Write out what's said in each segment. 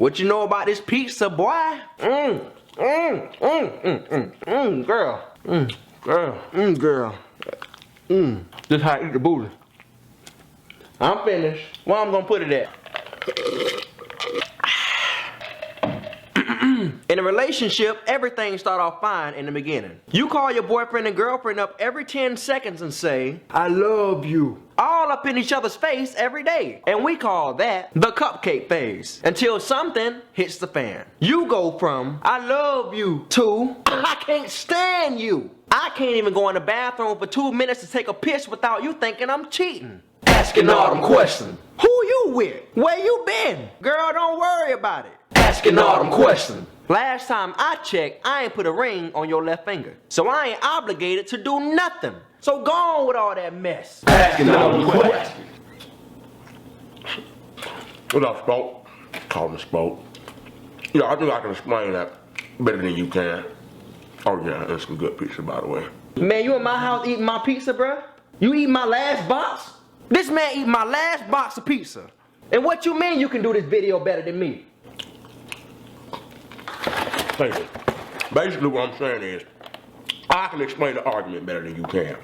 What you know about this pizza, boy? Girl. Girl. This how I eat the booty. I'm finished. Where I'm gonna put it at? In a relationship, everything start off fine in the beginning. You call your boyfriend and girlfriend up every 10 seconds and say, I love you. All up in each other's face every day. And we call that the cupcake phase. Until something hits the fan. You go from, I love you, to, I can't stand you. I can't even go in the bathroom for 2 minutes to take a piss without you thinking I'm cheating. Asking all them questions. Who you with? Where you been? Girl, don't worry about it. Asking all them questions. Last time I checked, I ain't put a ring on your left finger. So I ain't obligated to do nothing. So go on with all that mess. Asking all them questions. What up, Spoke? Call me Spoke. Yeah, I think I can explain that better than you can. Oh yeah, that's some good pizza, by the way. Man, you in my house eating my pizza, bruh? You eating my last box? This man eating my last box of pizza. And what you mean you can do this video better than me? Thank you. Basically what I'm saying is, I can explain the argument better than you can.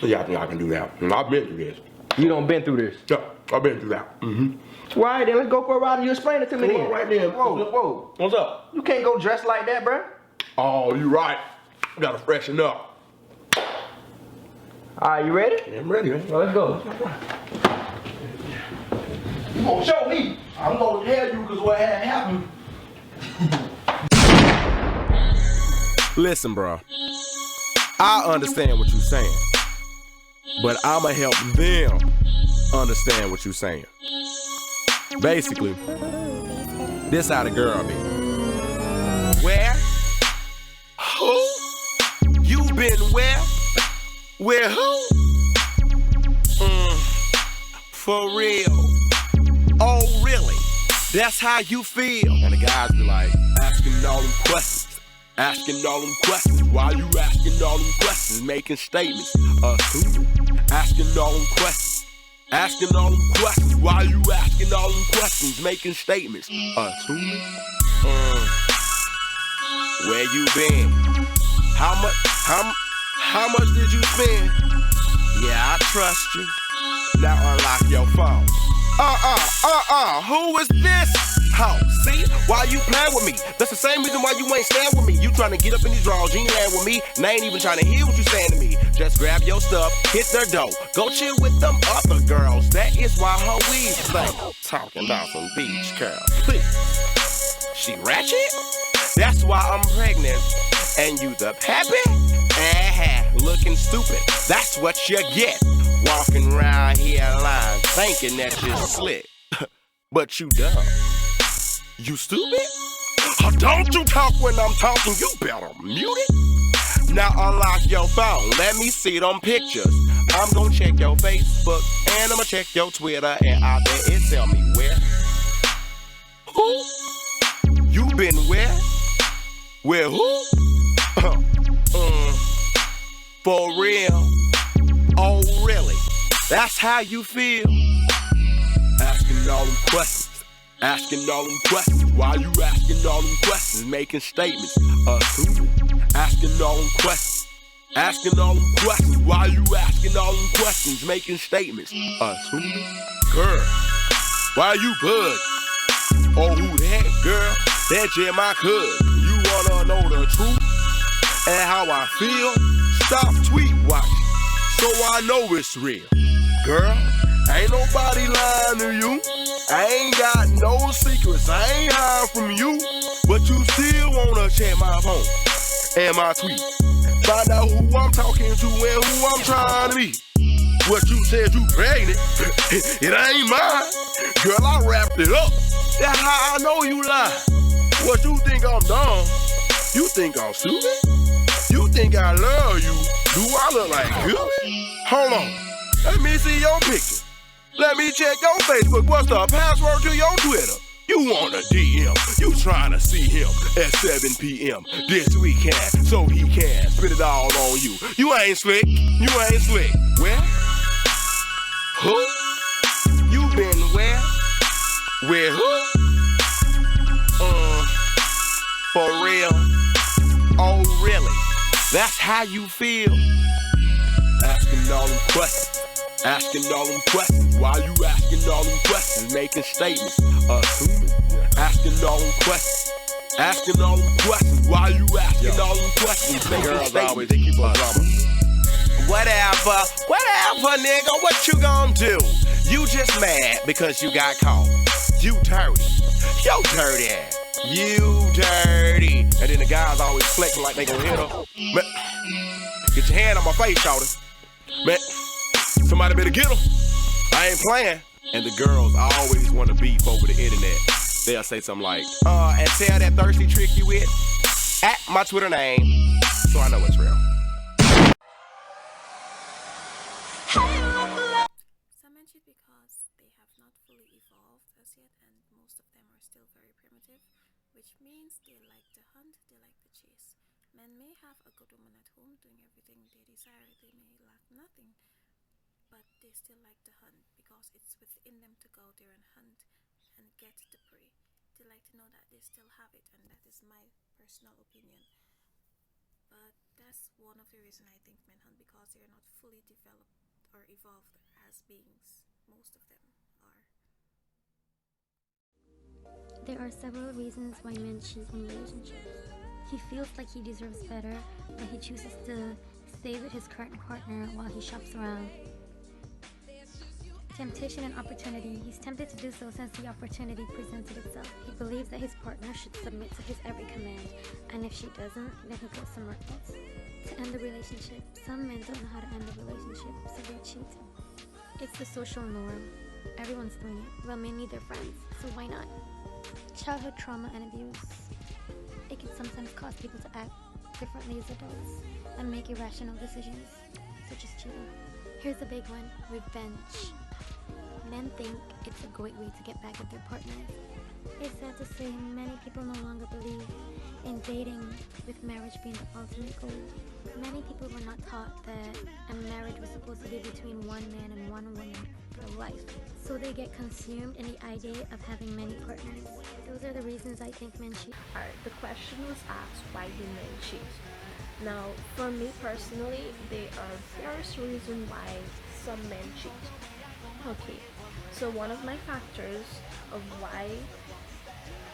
Yeah, I think I can do that. And I've been through this. You done been through this? Yeah, I've been through that. Mm-hmm. Right, then let's go for a ride and you explain it to me then. Right then. Whoa. What's up? You can't go dressed like that, bruh. Oh, you right. You gotta freshen up. Alright, you ready? Yeah, I'm ready, man. Well, let's go. You gonna show me? I'm gonna tell you because what had happened. Listen, bro. I understand what you're saying, but I'ma help them understand what you're saying. Basically, this how the girl be. Where? Who? You been where? Where who? For real. Oh, really? That's how you feel? And the guys be like, asking all them questions. Asking all them questions. Why you asking all them questions? Making statements. Who? Asking all them questions. Asking all them questions. Why you asking all them questions? Making statements. Who? Where you been? How much did you spend? Yeah, I trust you. Now unlock your phone. Who is this? How? See? Why you playing with me? That's the same reason why you ain't staying with me. You trying to get up in these drawers, you ain't laying with me. And I ain't even trying to hear what you saying to me. Just grab your stuff, hit their dough. Go chill with them other girls. That is why her weed stank. Talking about some beach girl. Please. She ratchet? That's why I'm pregnant. And you the pappy? Looking stupid. That's what you get. Walking around here lying, thinking that you're slick. But you dumb. You stupid? Oh, don't you talk when I'm talking, you better mute it. Now unlock your phone, let me see them pictures. I'm gonna check your Facebook, and I'ma check your Twitter, and I bet it tell me where. Who? You been where? Where who? For real? Oh, really? That's how you feel? Asking all them questions. Asking all them questions. Why you asking all them questions? Making statements. Who? Asking all them questions. Asking all them questions. Why you asking all them questions? Making statements. Who? Girl, why you bud? Oh, who that, girl? That just my cousin. You wanna know the truth? And how I feel? Stop tweet watching, so I know it's real. Girl, ain't nobody lying to you. I ain't got no secrets, I ain't hiding from you. But you still wanna check my phone and my tweet. Find out who I'm talking to and who I'm trying to be. What you said you pregnant, it ain't mine. Girl, I wrapped it up. That's how I know you lie. What you think I'm dumb? You think I'm stupid? You think I love you? Do I look like Cupid? Hold on, let me see your picture. Let me check your Facebook. What's the password to your Twitter? You want a DM, you trying to see him at 7 p.m. this weekend, so he can spit it all on you. You ain't slick, you ain't slick. Where? Who? You been where? Where who? For real? Oh, really? That's how you feel? Asking all them questions. Asking all them questions. Why you asking all them questions? Making statements. Assuming. Asking all them questions. Asking all them questions. Why you asking all them questions? Making Girls statements. always, they keep on drama. Whatever, nigga. What you gonna do? You just mad because you got caught. You dirty. Yo dirty. You dirty. And then the guys always flexing like they gon' hit her. Man, get your hand on my face, shawty. Man, somebody better get him. I ain't playing. And the girls always want to beef over the internet. They'll say something like, and tell that thirsty trick you with at my Twitter name, so I know it's real. Some men cheat because they have not fully evolved as yet, and most of them are still very primitive, which means they like the hunt, they like the chase. Men may have a good woman at home doing everything they desire, they may lack nothing, but they still like the hunt because it's within them to go there and hunt and get the prey. They like to know that they still have it, and that is my personal opinion. But that's one of the reasons I think men hunt, because they are not fully developed or evolved as beings. Most of them are. There are several reasons why men cheat in relationships. He feels like he deserves better, but he chooses to stay with his current partner while he shops around. Temptation and opportunity. He's tempted to do so since the opportunity presented itself. He believes that his partner should submit to his every command, and if she doesn't, then he goes somewhere else. To end the relationship. Some men don't know how to end the relationship, so they cheat. It's the social norm. Everyone's doing it. Well, men need their friends, so why not? Childhood trauma and abuse. It can sometimes cause people to act differently as adults and make irrational decisions, such as cheating. Here's a big one: revenge. Men think it's a great way to get back at their partners. It's sad to say many people no longer believe in dating, with marriage being the ultimate goal. Many people were not taught that a marriage was supposed to be between one man and one woman for life. So they get consumed in the idea of having many partners. Those are the reasons I think men cheat. Alright, the question was asked, why do men cheat? Now, for me personally, there are various reasons why some men cheat. Okay, so one of my factors of why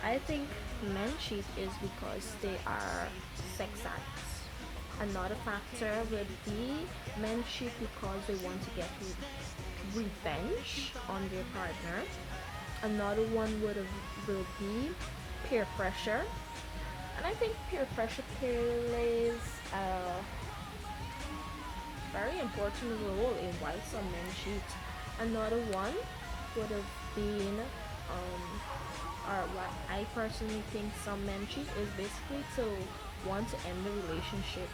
I think men cheat is because they are sex addicts. Another factor would be men cheat because they want to get revenge on their partner. Another one will be peer pressure. And I think peer pressure plays a very important role in why some men cheat. Another one would have been, or what I personally think some men cheat is basically to want to end the relationship.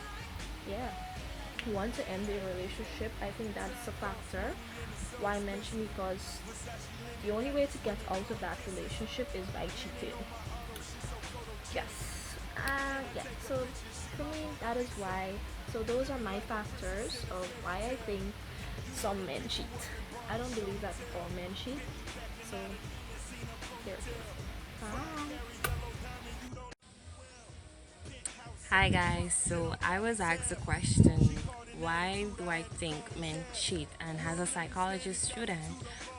Yeah, want to end the relationship. I think that's a factor why men cheat, because the only way to get out of that relationship is by cheating. Yes. Yeah, so for me that is why. So those are my factors of why I think some men cheat. I don't believe that all men cheat. So there it is. Bye. Hi guys, so I was asked a question, why do I think men cheat? And as a psychology student,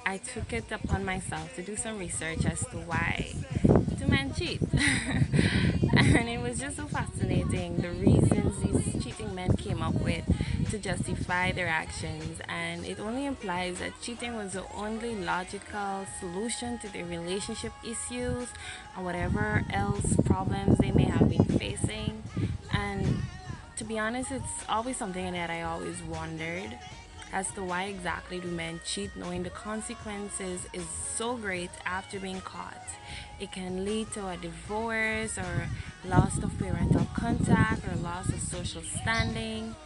I took it upon myself to do some research as to why do men cheat. And it was just so fascinating, the reasons these cheating men came up with to justify their actions, and it only implies that cheating was the only logical solution to their relationship issues and whatever else problems they may have been facing. And to be honest, it's always something that I always wondered as to why exactly do men cheat, knowing the consequences is so great after being caught. It can lead to a divorce or loss of parental contact or loss of social standing.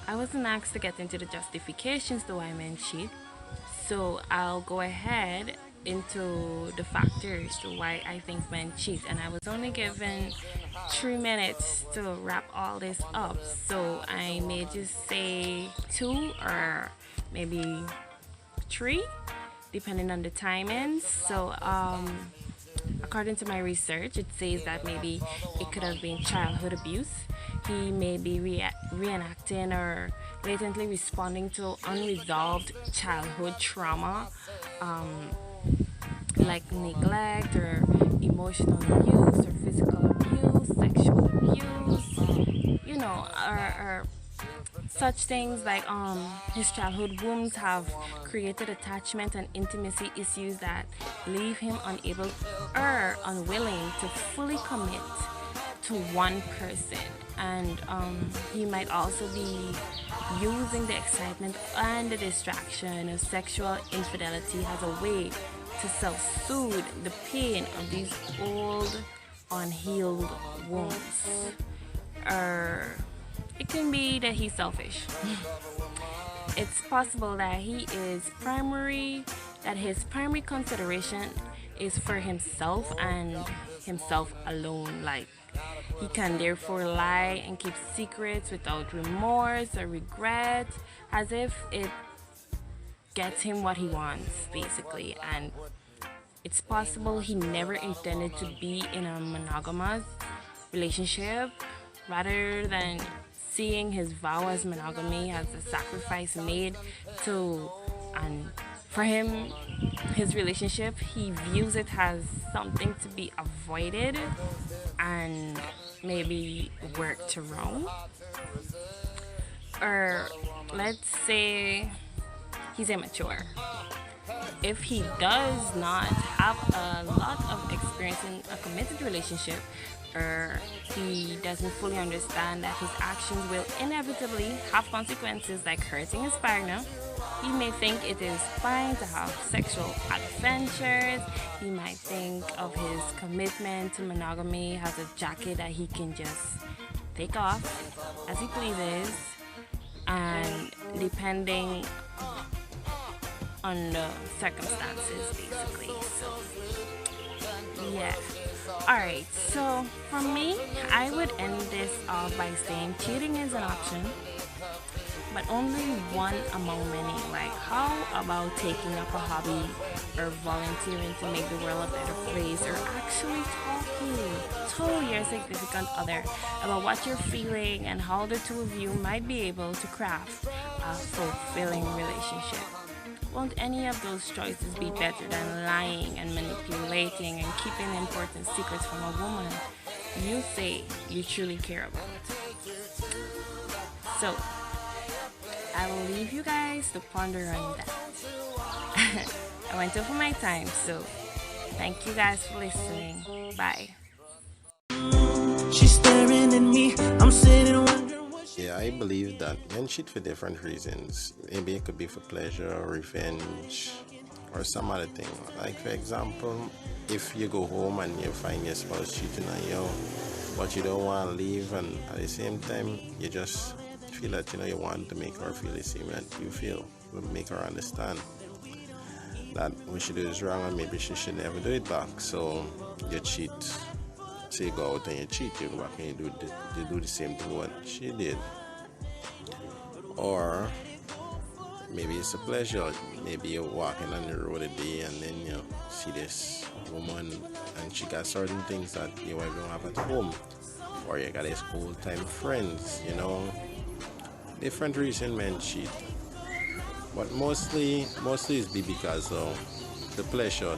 I wasn't asked to get into the justifications to why men cheat, so I'll go ahead into the factors to why I think men cheat, and I was only given 3 minutes to wrap all this up, so I may just say 2 or maybe 3 depending on the timings. So according to my research, it says that maybe it could have been childhood abuse. He may be reenacting or latently responding to unresolved childhood trauma, like neglect or emotional abuse or physical abuse, sexual abuse, or such things like his childhood wounds have created attachment and intimacy issues that leave him unable or unwilling to fully commit to one person. And he might also be using the excitement and the distraction of sexual infidelity as a way to self-soothe the pain of these old unhealed wounds. Or it can be that he's selfish. It's possible that his primary consideration is for himself and himself alone. Like, he can therefore lie and keep secrets without remorse or regret, as if it gets him what he wants, basically. And it's possible he never intended to be in a monogamous relationship, rather than seeing his vow as monogamy as a sacrifice made to, and for him, his relationship, he views it as something to be avoided and maybe worked around. Or let's say he's immature. If he does not have a lot of experience in a committed relationship, or he doesn't fully understand that his actions will inevitably have consequences like hurting his partner, he may think it is fine to have sexual adventures. He might think of his commitment to monogamy as a jacket that he can just take off as he pleases, and depending on the circumstances, basically. So yeah. Alright, so for me, I would end this off by saying cheating is an option, but only one among many. Like, how about taking up a hobby or volunteering to make the world a better place, or actually talking to your significant other about what you're feeling and how the two of you might be able to craft a fulfilling relationship? Won't any of those choices be better than lying and manipulating and keeping important secrets from a woman you say you truly care about? So, I will leave you guys to ponder on that. I went over my time, so thank you guys for listening. Bye. She's staring at me, I'm sitting wondering. Yeah, I believe that men cheat for different reasons. Maybe it could be for pleasure or revenge or some other thing. Like, for example, if you go home and you find your spouse cheating on you, but you don't want to leave, and at the same time you just feel that you want to make her feel the same that you feel, will make her understand that what she do is wrong and maybe she should never do it back. So you cheat. So you go out and you cheat, you go back and you do the same thing what she did. Or maybe it's a pleasure. Maybe you're walking on the road a day and then you see this woman and she got certain things that your wife don't have at home. Or you got these old time friends, different reason men cheat. But mostly it's be because of the pleasure,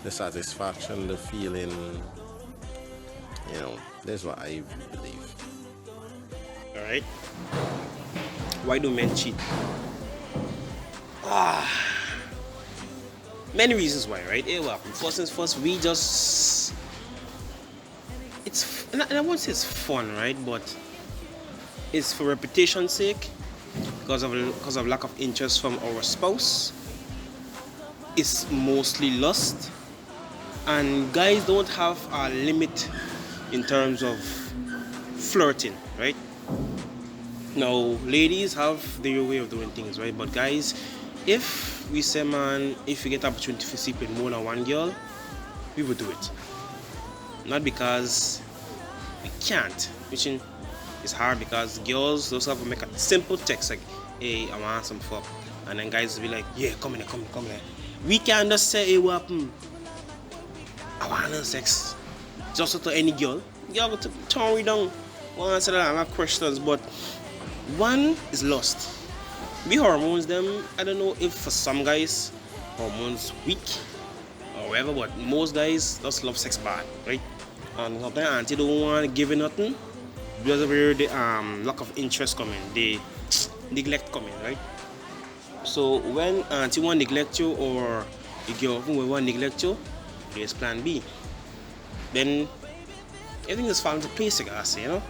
the satisfaction, the feeling. That's what I believe. Alright. Why do men cheat? Many reasons why, right? First things first, we just... and I won't say it's fun, right? But it's for reputation's sake, because of lack of interest from our spouse. It's mostly lust. And guys don't have a limit in terms of flirting, right? Now, ladies have their way of doing things, right? But guys, if we say, man, if we get opportunity to sleep with more than one girl, we would do it. Not because we can't, which is hard, because girls those have to make a simple text like, hey, I want some fuck. And then guys will be like, yeah, come here. We can't just say, hey, what happened? I want no sex. Just to any girl. Girl go to turn me down. One answer that I have questions, but one is lust. We hormones them, I don't know if for some guys hormones weak or whatever, but most guys just love sex bad, right? And sometimes auntie don't want to give you nothing because of where the lack of interest coming, the neglect coming, right? So when auntie want to neglect you or the girlfriend will want to neglect you, there's plan B. Then everything is falling into place, I say, you know?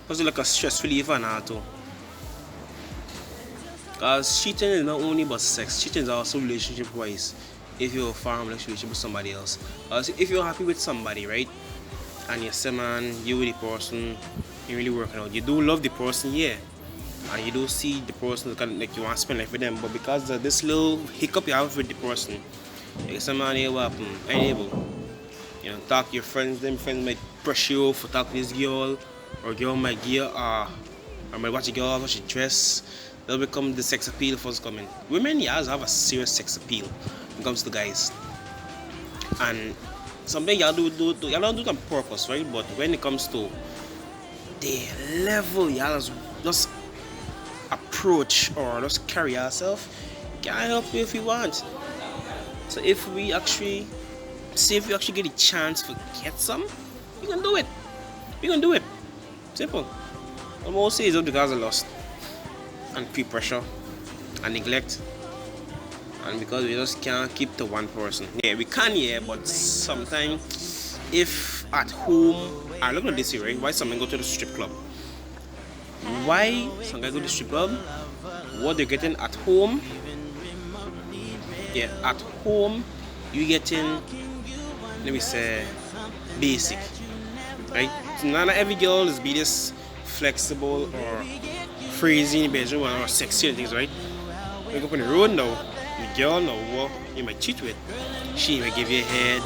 Because it's like a stress reliever and all too. Because cheating is not only about sex, cheating is also relationship wise. If you're a farm relationship with somebody else. If you're happy with somebody, right? And you say, man, you with the person, you're really working out. You do love the person, yeah. And you do see the person like you want to spend life with them. But because of this little hiccup you have with the person, you say, man, you what happen? I ain't able. You know, talk to your friends, them friends might pressure you for talk to this girl, or girl might gear, or might watch a girl how she dress. They'll become the sex appeal first coming. Women, yeah, have a serious sex appeal when it comes to guys. And something y'all don't do it on purpose, right? But when it comes to the level y'all just approach or just carry yourself, can help you if you want. So if we actually get a chance to get some, we can do it. We can do it. Simple. But mostly it's because of lust and peer pressure and neglect, and because we just can't keep to one person. Yeah, we can, yeah, but sometimes if at home, I look at this here, right? Why someone go to the strip club? Why some guy go to the strip club? What they're getting at home? Yeah, at home you getting, let me say, basic, right? So not every girl is be this flexible or crazy in the bedroom or sexy and things, right? When you go up on the road now, the girl now what you might cheat with, she might give you a head,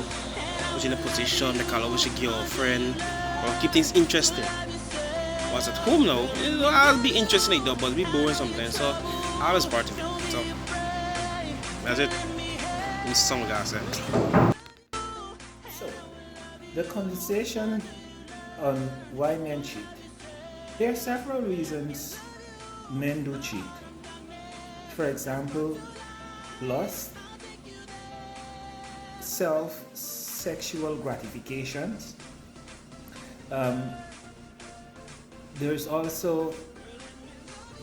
put you in a position, they call her with your girlfriend, or keep things interesting. What's at home now, I'll be interesting like that, but it'll be boring sometimes, so I was part of it. So that's it. In some guys. So the conversation on why men cheat. There are several reasons men do cheat. For example, lust, sexual gratifications. There's also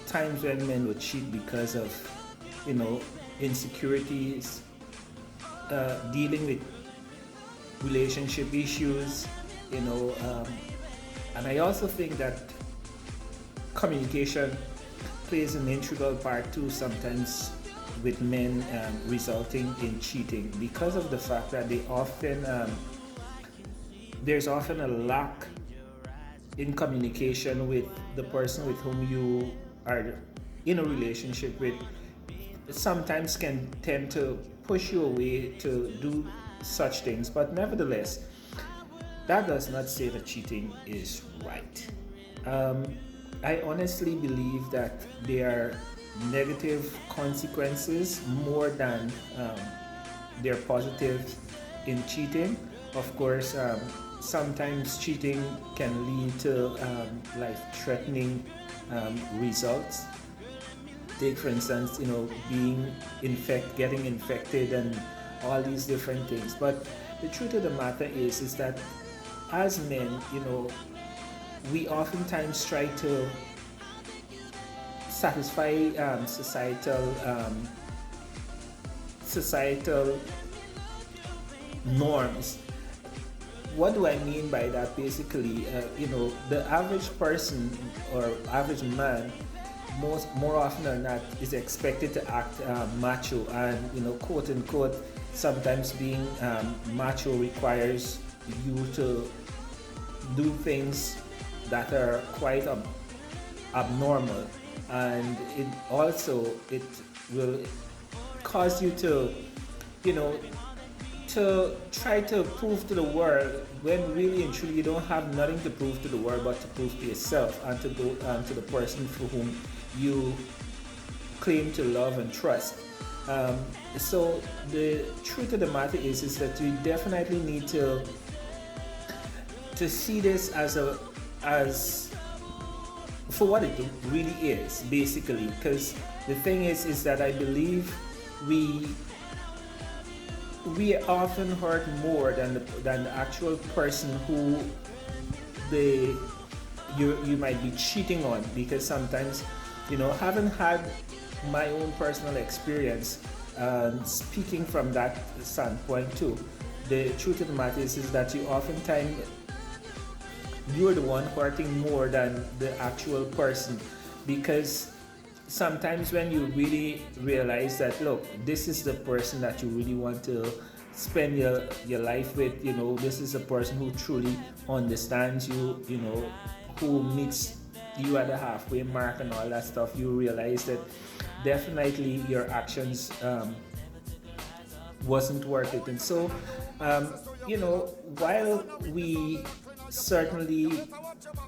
times when men would cheat because of, insecurities, dealing with relationship issues, and I also think that communication plays an integral part too sometimes with men resulting in cheating because of the fact that they often there's often a lack in communication with the person with whom you are in a relationship with. Sometimes can tend to push you away to do such things, but nevertheless that does not say that cheating is right. I honestly believe that there are negative consequences more than there are positives in cheating. Of course, sometimes cheating can lead to life-threatening results. Take for instance, getting infected and all these different things. But the truth of the matter is that as men, we oftentimes try to satisfy societal norms. What do I mean by that? Basically, the average person or average man, more often than not, is expected to act macho, and quote unquote, sometimes being macho requires you to do things that are quite abnormal, and it will cause you to try to prove to the world when really and truly you don't have nothing to prove to the world but to prove to yourself and to go to the person for whom you claim to love and trust. So the truth of the matter is that you definitely need to see this as for what it really is, basically. Because the thing is that I believe we often hurt more than the actual person who you might be cheating on, because sometimes, having had my own personal experience, speaking from that standpoint too, the truth of the matter is that you oftentimes you're the one hurting more than the actual person, because sometimes when you really realize that, look, this is the person that you really want to spend your life with, this is a person who truly understands you, who meets you at the halfway mark and all that stuff, you realize that definitely your actions wasn't worth it. And so, while we certainly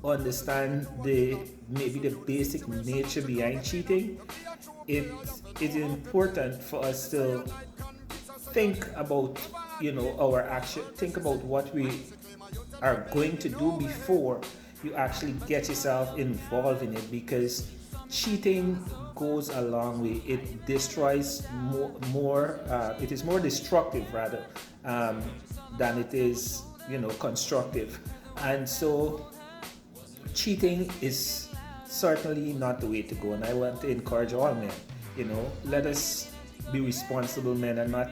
understand maybe the basic nature behind cheating, it is important for us to think about our action, think about what we are going to do before you actually get yourself involved in it, because cheating goes a long way. It destroys more it is more destructive rather than it is constructive. And so cheating is certainly not the way to go, and I want to encourage all men, let us be responsible men and not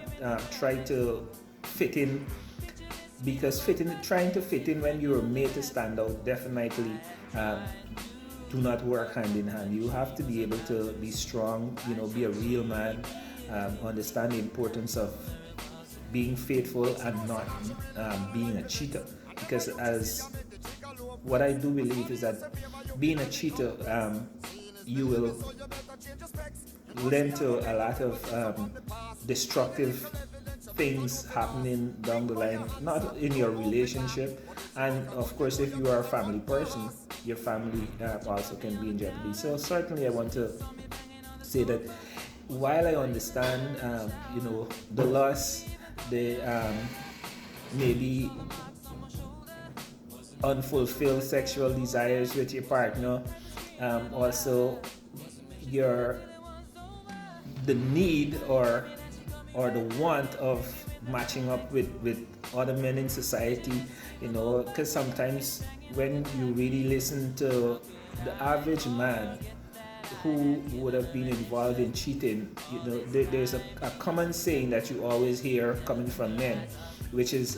try to fit in, because trying to fit in when you're made to stand out definitely do not work hand in hand. You have to be able to be strong, be a real man, understand the importance of being faithful and not being a cheater. Because as what I do believe is that being a cheater, you will lend to a lot of destructive things happening down the line, not in your relationship, and of course if you are a family person, your family also can be in jeopardy. So certainly I want to say that while I understand the loss, the maybe unfulfilled sexual desires with your partner, also the need or the want of matching up with other men in society, because sometimes when you really listen to the average man who would have been involved in cheating, there's a common saying that you always hear coming from men, which is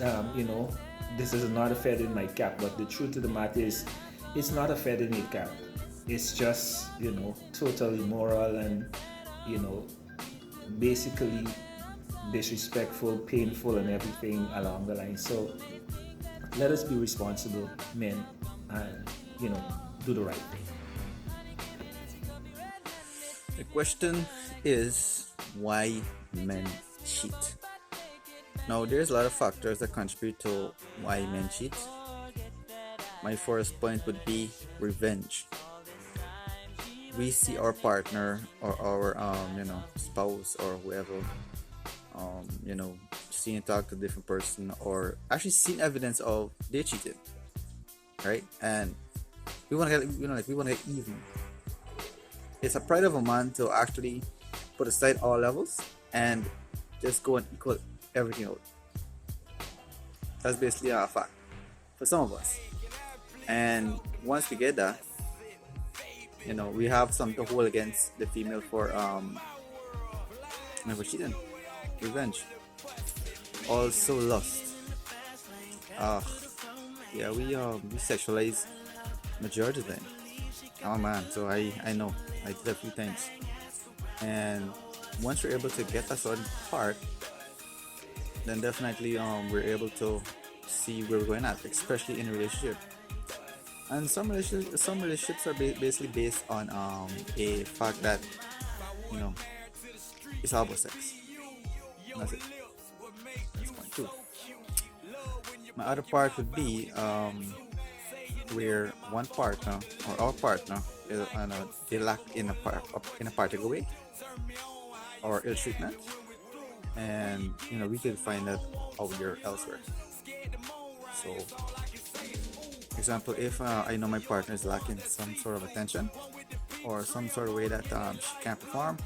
this is not a feather in my cap, but the truth of the matter is it's not a feather in your cap. It's just totally immoral and basically disrespectful, painful, and everything along the line. So let us be responsible men and do the right thing. The question is, why men cheat? Now, there's a lot of factors that contribute to why men cheat. My first point would be revenge. We see our partner or our spouse or whoever seeing talk to a different person, or actually seeing evidence of they cheated, right? And we want to get even. It's a pride of a man to actually put aside all levels and just go and equal everything out. That's basically a fact for some of us. And once we get that, we have something to hold against the female for never cheating. Revenge. Also lust. We sexualize majority of the time. Oh man, so I know. I did a few times. And once you're able to get a certain part, then definitely we're able to see where we're going at, especially in a relationship. And some relationships are basically based on a fact that it's all about sex. And that's it. That's point two. My other part would be where one partner or our partner they lack in a particular way, or ill treatment, and we could find that out there elsewhere. So, for example, if I know my partner is lacking some sort of attention or some sort of way that she can't perform,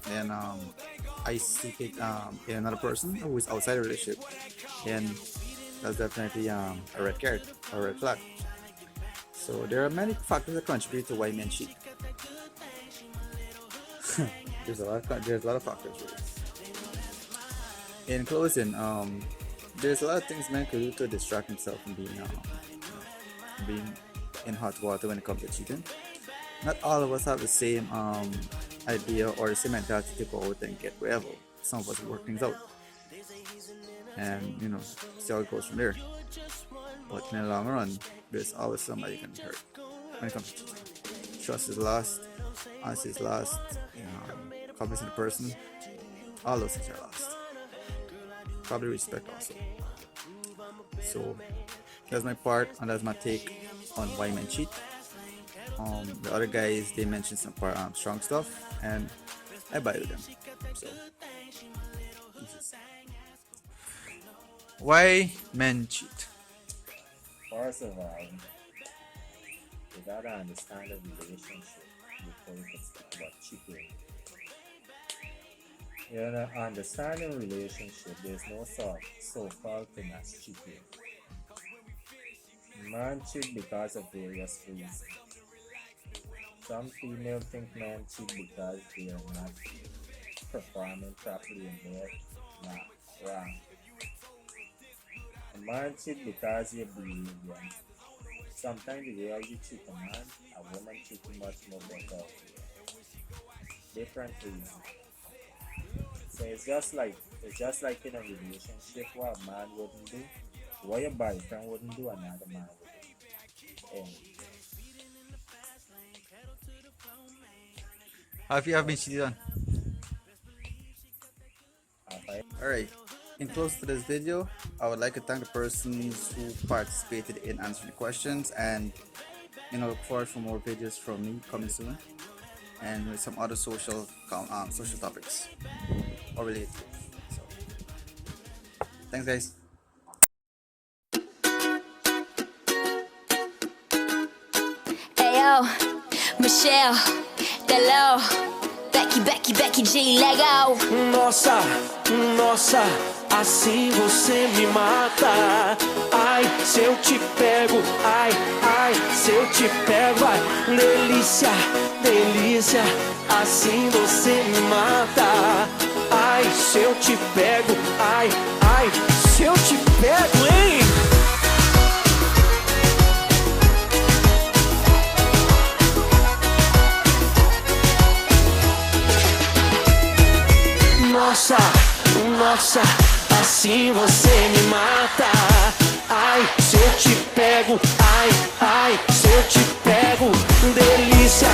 then I seek it in another person who is outside the relationship, then that's definitely a red card or red flag. So there are many factors that contribute to why men cheat. There's a lot of factors really. In closing, there's a lot of things men could do to distract himself from being in hot water when it comes to cheating. Not all of us have the same idea or the same mentality to go out and get wherever. Some of us work things out, and see how it goes from there. But in the long run, there's always somebody can be hurt when it comes to cheating. Trust is lost, honesty is lost, confidence in the person, all those things are lost. Probably respect also. So that's my part, and that's my take on why men cheat. The other guys, they mentioned some strong stuff, and I buy with them. So why men cheat? First of all, you gotta understand the relationship before you can speak about cheating. You gotta understand the relationship, there's no so-called thing as cheating. Men cheat because of various reasons. Some females think men cheat because they are not performing properly in bed. Nah, wrong. A man cheat because you believe them. Sometimes the way you cheat a man, a woman cheating much more better. Different reasons. So it's just like in a relationship, what a man wouldn't do, what your boyfriend wouldn't do, another man would do. Have you ever been cheated on? Alright, in close to this video, I would like to thank the persons who participated in answering the questions, and look forward for more videos from me coming soon, and with some other social topics or related. So, thanks guys. Ayo, Michelle, Delo, Becky G, legal. Nossa, assim você me mata. Ai, se eu te pego, ai, se eu te pego, ai, delícia, assim você me mata. Ai, se eu te pego, ai, se eu te pego, hein? Nossa, assim você me mata. Ai, se eu te pego, ai, se eu te pego, delícia,